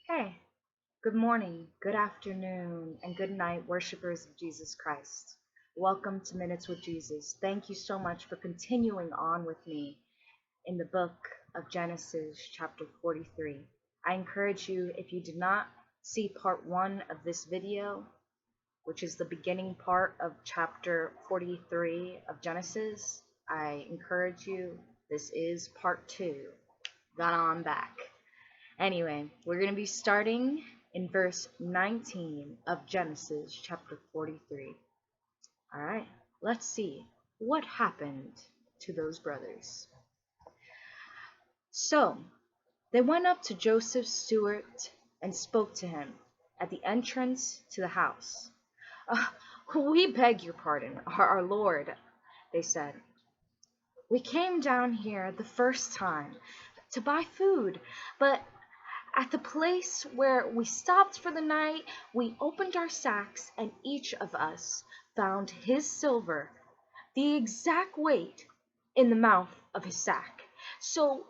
Hey, good morning, good afternoon, and good night, worshipers of Jesus Christ. Welcome to Minutes with Jesus. Thank you so much for continuing on with me in the book of Genesis, chapter 43. I encourage you, if you did not see part one of this video, which is the beginning part of chapter 43 of Genesis, I encourage you, this is part two. Got on back. Anyway, we're going to be starting in verse 19 of Genesis chapter 43. All right, let's see what happened to those brothers. So, they went up to Joseph's steward and spoke to him at the entrance to the house. "Uh, we beg your pardon, our Lord," they said. "We came down here the first time to buy food, but at the place where we stopped for the night, we opened our sacks, and each of us found his silver, the exact weight, in the mouth of his sack. So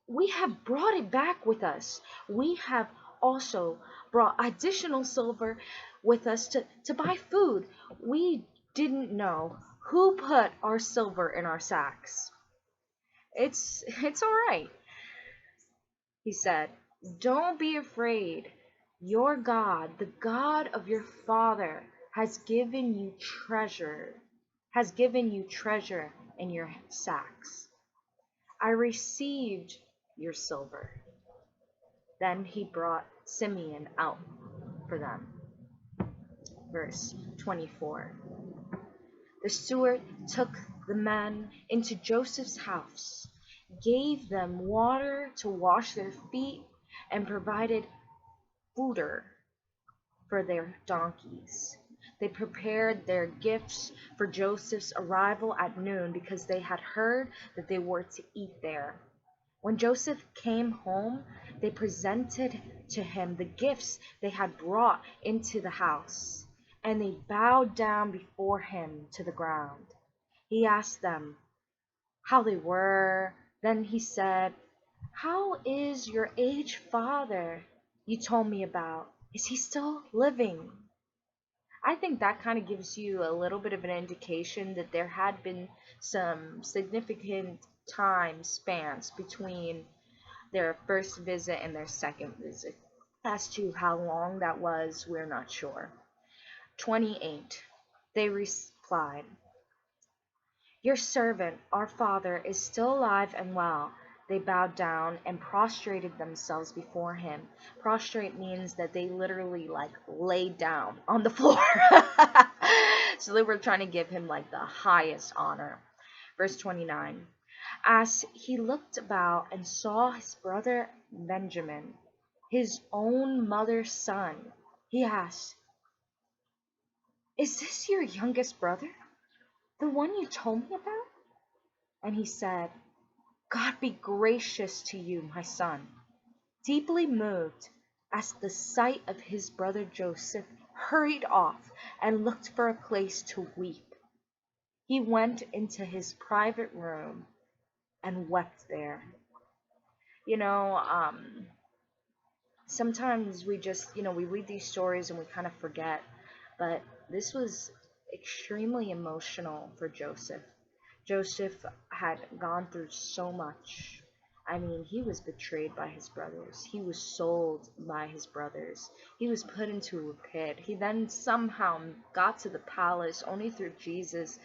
we have brought it back with us. We have also brought additional silver with us to buy food. We didn't know who put our silver in our sacks." It's all right," he said. "Don't be afraid. Your God, the God of your father, has given you treasure in your sacks. I received your silver." Then he brought Simeon out for them. Verse 24. The steward took the men into Joseph's house, gave them water to wash their feet, and provided fodder for their donkeys. They prepared their gifts for Joseph's arrival at noon because they had heard that they were to eat there. When Joseph came home, they presented to him the gifts they had brought into the house, and they bowed down before him to the ground. He asked them how they were. Then he said, "How is your aged father you told me about? Is he still living?" I think that kind of gives you a little bit of an indication that there had been some significant time spans between their first visit and their second visit. As to how long that was, we're not sure. 28. They replied, "Your servant, our father, is still alive and well." They bowed down and prostrated themselves before him. Prostrate means that they literally laid down on the floor. So they were trying to give him the highest honor. Verse 29. As he looked about and saw his brother Benjamin, his own mother's son, he asked, "Is this your youngest brother, the one you told me about?" And he said, "God be gracious to you, my son." Deeply moved at the sight of his brother, Joseph hurried off and looked for a place to weep. He went into his private room and wept there. You know, sometimes we just, we read these stories and we kind of forget, but this was extremely emotional for Joseph. Joseph had gone through so much. I mean, he was betrayed by his brothers. He was sold by his brothers. He was put into a pit. He then somehow got to the palace only through Jesus.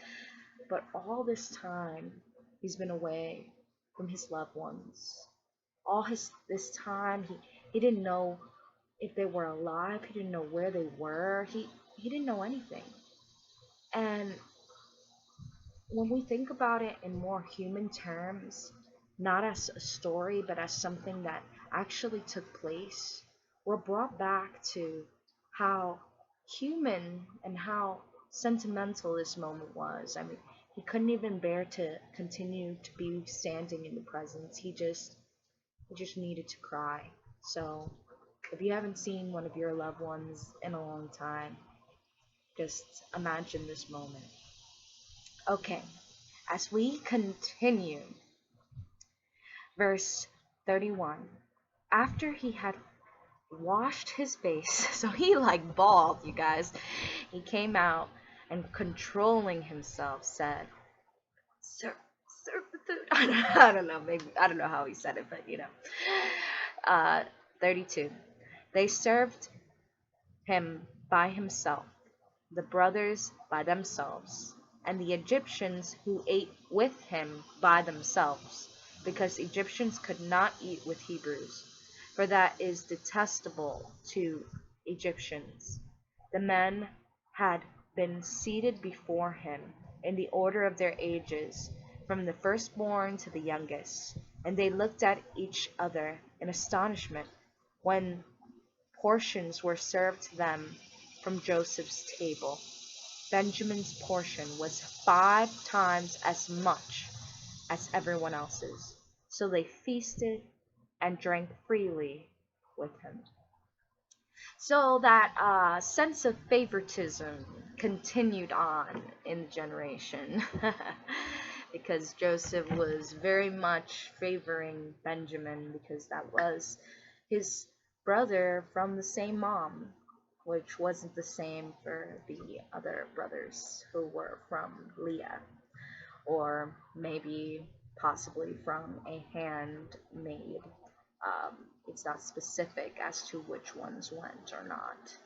But all this time, he's been away from his loved ones. This time, he didn't know if they were alive. He didn't know where they were. He didn't know anything. And when we think about it in more human terms, not as a story, but as something that actually took place, we're brought back to how human and how sentimental this moment was. I mean, he couldn't even bear to continue to be standing in the presence. He just needed to cry. So, if you haven't seen one of your loved ones in a long time, just imagine this moment. Okay, as we continue, verse 31. After he had washed his face. So he like bawled, you guys. He came out and controlling himself said, serve, serve the food. I don't know, maybe, I don't know how he said it, but you know. Uh, 32. They served him by himself, the brothers by themselves, and the Egyptians who ate with him by themselves, because Egyptians could not eat with Hebrews, for that is detestable to Egyptians. The men had been seated before him in the order of their ages, from the firstborn to the youngest, and they looked at each other in astonishment when portions were served to them from Joseph's table. Benjamin's portion was 5 times as much as everyone else's. So they feasted and drank freely with him. So that sense of favoritism continued on in the generation. Because Joseph was very much favoring Benjamin because that was his brother from the same mom, which wasn't the same for the other brothers who were from Leah, or maybe possibly from a handmaid. It's not specific as to which ones went or not.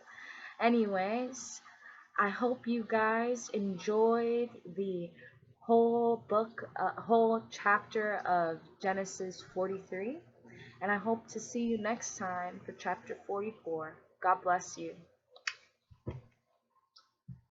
Anyways, I hope you guys enjoyed the whole book, whole chapter of Genesis 43. And I hope to see you next time for chapter 44. God bless you.